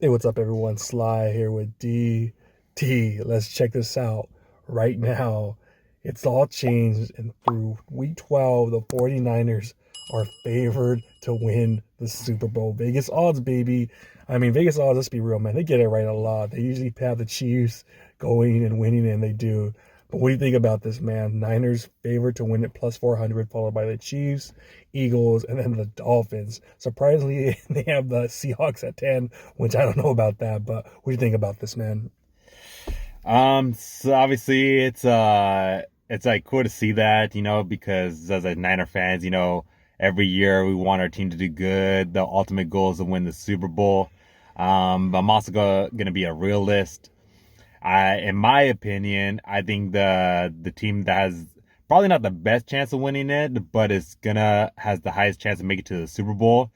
Hey, what's up, everyone? Sly here with D. T. Let's check this out. Right now, it's all changed, and through week 12, the 49ers are favored to win the Super Bowl. Vegas odds, baby. I mean, Vegas odds, let's be real, man. They get it right a lot. They usually have the Chiefs going and winning, and they do. But what do you think about this, man? Niners favored to win it plus 400, followed by the Chiefs, Eagles, and then the Dolphins. Surprisingly, they have the Seahawks at 10, which I don't know about that, but what do you think about this, man? So obviously it's like cool to see that, because as a Niner fans, every year we want our team to do good. The ultimate goal is to win the Super Bowl. But I'm also gonna be a realist. In my opinion, I think the team that has probably not the best chance of winning it, but is gonna has the highest chance to make it to the Super Bowl.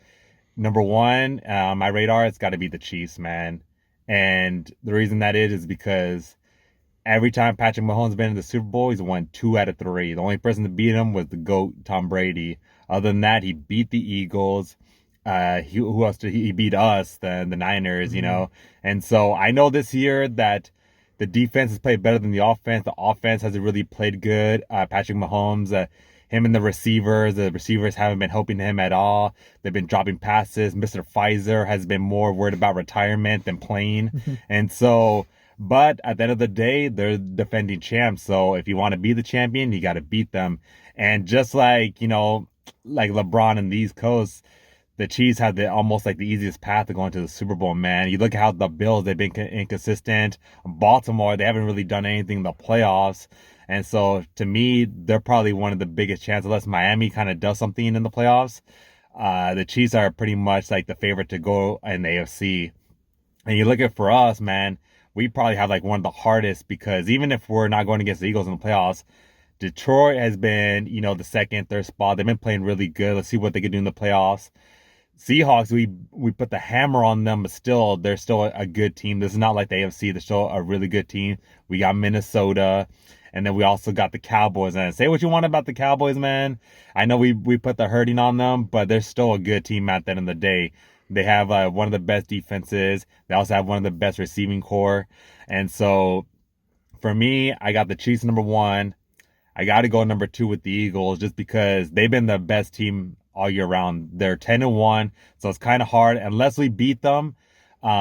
Number one, on my radar, it's got to be the Chiefs, man. And the reason that is because every time Patrick Mahomes been in the Super Bowl, he's won two out of three. The only person to beat him was the GOAT, Tom Brady. Other than that, he beat the Eagles. Who else did he beat us, the Niners, Mm-hmm. And so I know this year that the defense has played better than the offense. The offense hasn't really played good. Patrick Mahomes, him and the receivers haven't been helping him at all. They've been dropping passes. Mr. Pfizer has been more worried about retirement than playing. And so, but at the end of the day, they're defending champs. So if you want to be the champion, you got to beat them. And just like, like LeBron and the East Coast, the Chiefs had the almost like the easiest path to going to the Super Bowl, man. You look at how the Bills, they've been inconsistent. Baltimore, they haven't really done anything in the playoffs. And so to me, they're probably one of the biggest chances, unless Miami kind of does something in the playoffs. The Chiefs are pretty much like the favorite to go in the AFC. And you look at for us, man, we probably have like one of the hardest because even if we're not going against the Eagles in the playoffs, Detroit has been, the second, third spot. They've been playing really good. Let's see what they can do in the playoffs. Seahawks, we put the hammer on them, but still, they're still a good team. This is not like the AFC. They're still a really good team. We got Minnesota, and then we also got the Cowboys. And say what you want about the Cowboys, man. I know we put the hurting on them, but they're still a good team at the end of the day. They have one of the best defenses. They also have one of the best receiving core. And so for me, I got the Chiefs number one. I got to go number two with the Eagles just because they've been the best team all year round. They're 10-1, so it's kind of hard unless we beat them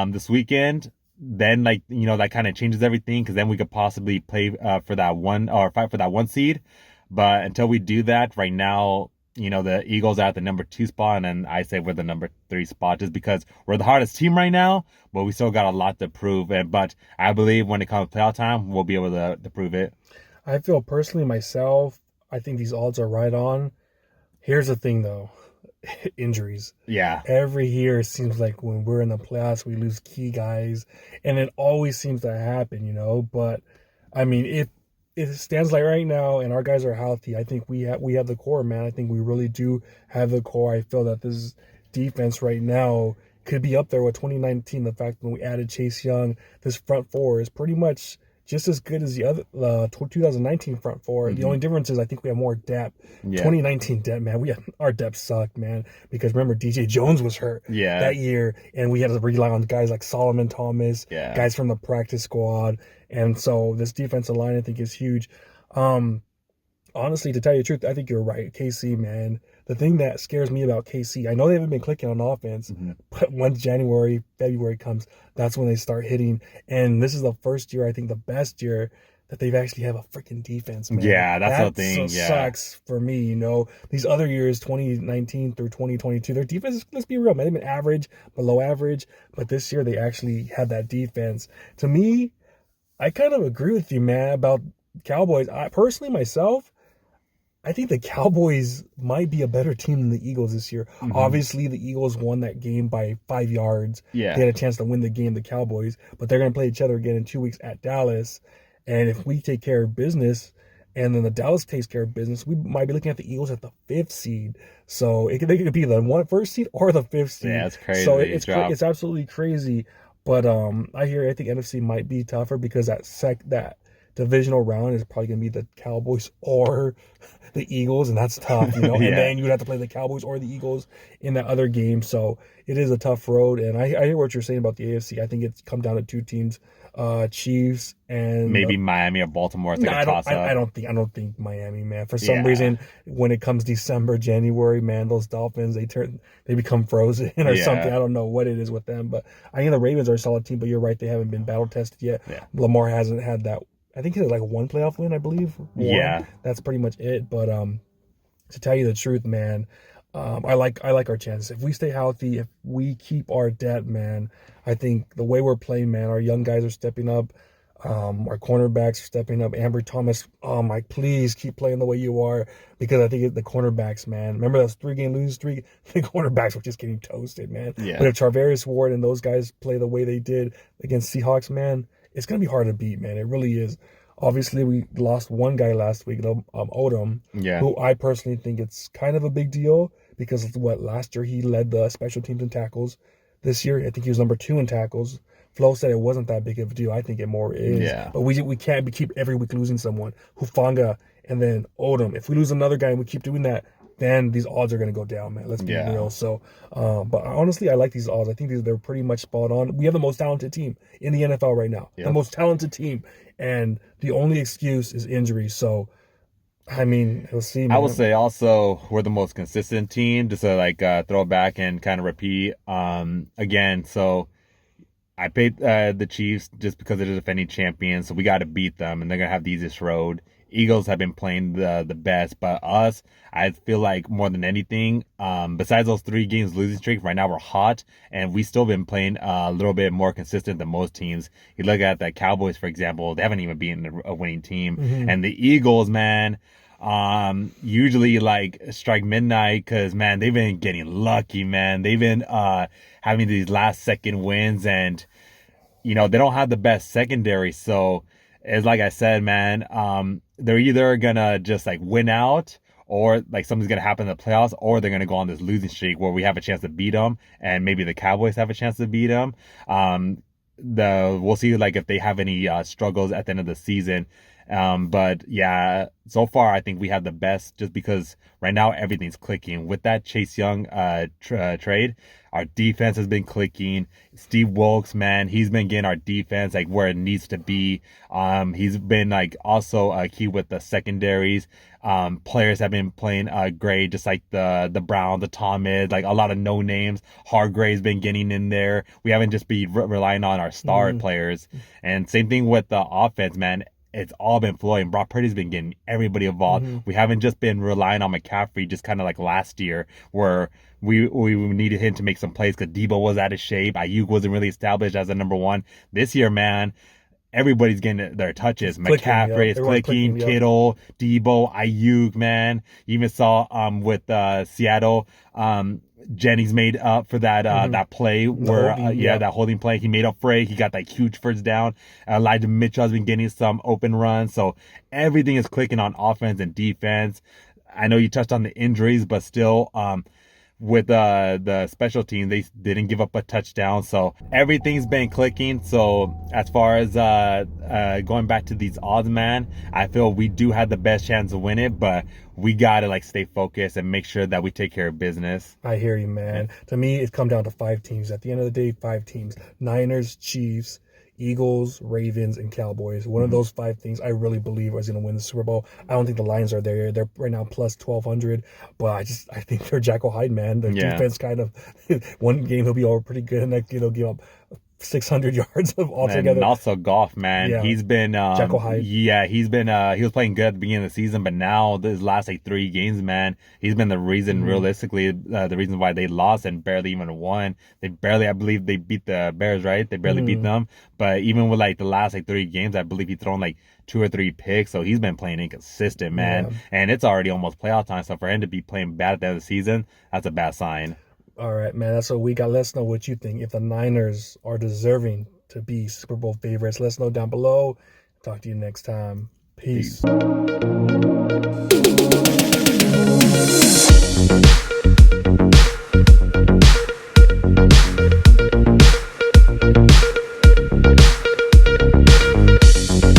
this weekend. Then like that kind of changes everything because then we could possibly play for that one or fight for that one seed. But until we do that, right now, the Eagles are at the number two spot, and then I say we're the number three spot just because we're the hardest team right now, but we still got a lot to prove. But I believe when it comes to playoff time, we'll be able to prove it. I feel personally myself, I think these odds are right on. Here's the thing, though. Injuries. Yeah. Every year it seems like when we're in the playoffs, we lose key guys, and it always seems to happen. But I mean, if it stands like right now, and our guys are healthy, I think we have the core, man. I think we really do have the core. I feel that this defense right now could be up there with 2019. The fact that we added Chase Young, this front four is pretty much just as good as the other 2019 front four. The Hmm. only difference is I think we have more depth. Yeah. 2019 depth, man, our depth sucked, man. Because remember, DJ Jones was hurt Yeah. that year, and we had to rely on guys like Solomon Thomas, Yeah. guys from the practice squad, and so this defensive line I think is huge. Um, Honestly, to tell you the truth, I think you're right. KC, man. The thing that scares me about KC, I know they haven't been clicking on offense, Hmm. but once January, February comes, that's when they start hitting. And this is the first year, I think the best year that they've actually have a freaking defense, man. Yeah, that's the That so thing. Yeah. sucks for me. These other years, 2019 through 2022, their defense, let's be real, man, they've been average, below average. But this year, they actually had that defense. To me, I kind of agree with you, man, about Cowboys. I personally, myself, I think the Cowboys might be a better team than the Eagles this year. Hmm. Obviously, the Eagles won that game by 5 yards. They Yeah. had a chance to win the game, the Cowboys, but they're going to play each other again in 2 weeks at Dallas. And if we take care of business and then the Dallas takes care of business, we might be looking at the Eagles at the fifth seed. So they could be the first seed or the fifth Yeah, seed. it's So crazy. Drop. it's absolutely crazy. But I think NFC might be tougher because that divisional round is probably going to be the Cowboys or the Eagles, and that's tough, Yeah. And then you'd have to play the Cowboys or the Eagles in that other game. So it is a tough road. And I hear what you're saying about the AFC. I think it's come down to two teams, Chiefs and Maybe Miami or Baltimore. It's like a toss up. I don't think Miami, man. For some Yeah. reason, when it comes December, January, man, those Dolphins they become frozen or Yeah. something. I don't know what it is with them, but I think the Ravens are a solid team. But you're right, they haven't been battle tested yet. Yeah. Lamar hasn't had that. I think he had like one playoff win, I believe. One. Yeah. That's pretty much it. But to tell you the truth, man, I like our chances. If we stay healthy, if we keep our depth, man, I think the way we're playing, man, our young guys are stepping up. Our cornerbacks are stepping up. Ambry Thomas, please keep playing the way you are, because I think the cornerbacks, man. Remember that 3-game losing streak? The cornerbacks were just getting toasted, man. Yeah. But if Charvarius Ward and those guys play the way they did against Seahawks, man, it's gonna be hard to beat, man. It really is. Obviously, we lost one guy last week, Odom, Yeah. who I personally think it's kind of a big deal because last year he led the special teams in tackles. This year, I think he was number 2 in tackles. Flo said it wasn't that big of a deal. I think it more is. Yeah. But we can't keep every week losing someone. Hufanga and then Odom. If we lose another guy and we keep doing that, then these odds are going to go down, man. Let's be real. So, but honestly, I like these odds. I think they're pretty much spot on. We have the most talented team in the NFL right now. Yep. The most talented team. And the only excuse is injury. So, I mean, we'll see, man. I would say also we're the most consistent team, just to throw back and kind of repeat. Again, so I picked the Chiefs just because they're the defending champions, so we got to beat them, and they're gonna have the easiest road. Eagles have been playing the best, but us, I feel like more than anything, besides those 3 games losing streak, right now we're hot, and we still been playing a little bit more consistent than most teams. You look at the Cowboys, for example, they haven't even beaten a winning team, and the Eagles, man, usually strike midnight because, man, they've been getting lucky, man. They've been having these last second wins, and they don't have the best secondary, so it's like I said, man, they're either gonna just win out, or something's gonna happen in the playoffs, or they're gonna go on this losing streak where we have a chance to beat them, and maybe the Cowboys have a chance to beat them. We'll see if they have any struggles at the end of the season. But yeah, so far I think we have the best, just because right now everything's clicking with that Chase Young trade. Our defense has been clicking. Steve Wilkes, man, he's been getting our defense where it needs to be. He's been also key with the secondaries. Players have been playing great, just like the Brown, the Thomas, a lot of no names. Hargrave's been getting in there. We haven't just been relying on our star players. And same thing with the offense, man. It's all been flowing. Brock Purdy's been getting everybody involved. We haven't just been relying on McCaffrey, just kind of like last year, where we needed him to make some plays because Debo was out of shape. Ayuk wasn't really established as a number 1. This year, man, everybody's getting their touches. McCaffrey is clicking, Kittle, Debo, Ayuk, man. You even saw with Seattle, Jennings made up for that play where that holding play. He made up for it. He got that huge first down. Elijah Mitchell has been getting some open runs. So everything is clicking on offense and defense. I know you touched on the injuries, but still, with the special teams, they didn't give up a touchdown, so everything's been clicking. So as far as going back to these odds, man, I feel we do have the best chance to win it, but we gotta stay focused and make sure that we take care of business. I hear you, man. To me, it's come down to 5 teams. At the end of the day, 5 teams: Niners, Chiefs, Eagles, Ravens, and Cowboys. One of those 5 things I really believe is going to win the Super Bowl. I don't think the Lions are there. They're right now plus 1,200, but I think they're Jekyll Hyde, man. Their defense kind of, one game he'll be over pretty good, and give up 600 yards of altogether. And also Goff, man. Yeah. He's been Jekyll Hyde. Yeah, he was playing good at the beginning of the season, but now his last 3 games, man, he's been the reason, realistically, the reason why they lost and barely even won. I believe they beat the Bears, right? They barely beat them. But even with the last 3 games, I believe he's thrown 2 or 3 picks. So he's been playing inconsistent, man. Yeah. And it's already almost playoff time. So for him to be playing bad at the end of the season, that's a bad sign. All right, man. That's what we got. Let us know what you think. If the Niners are deserving to be Super Bowl favorites, let us know down below. Talk to you next time. Peace.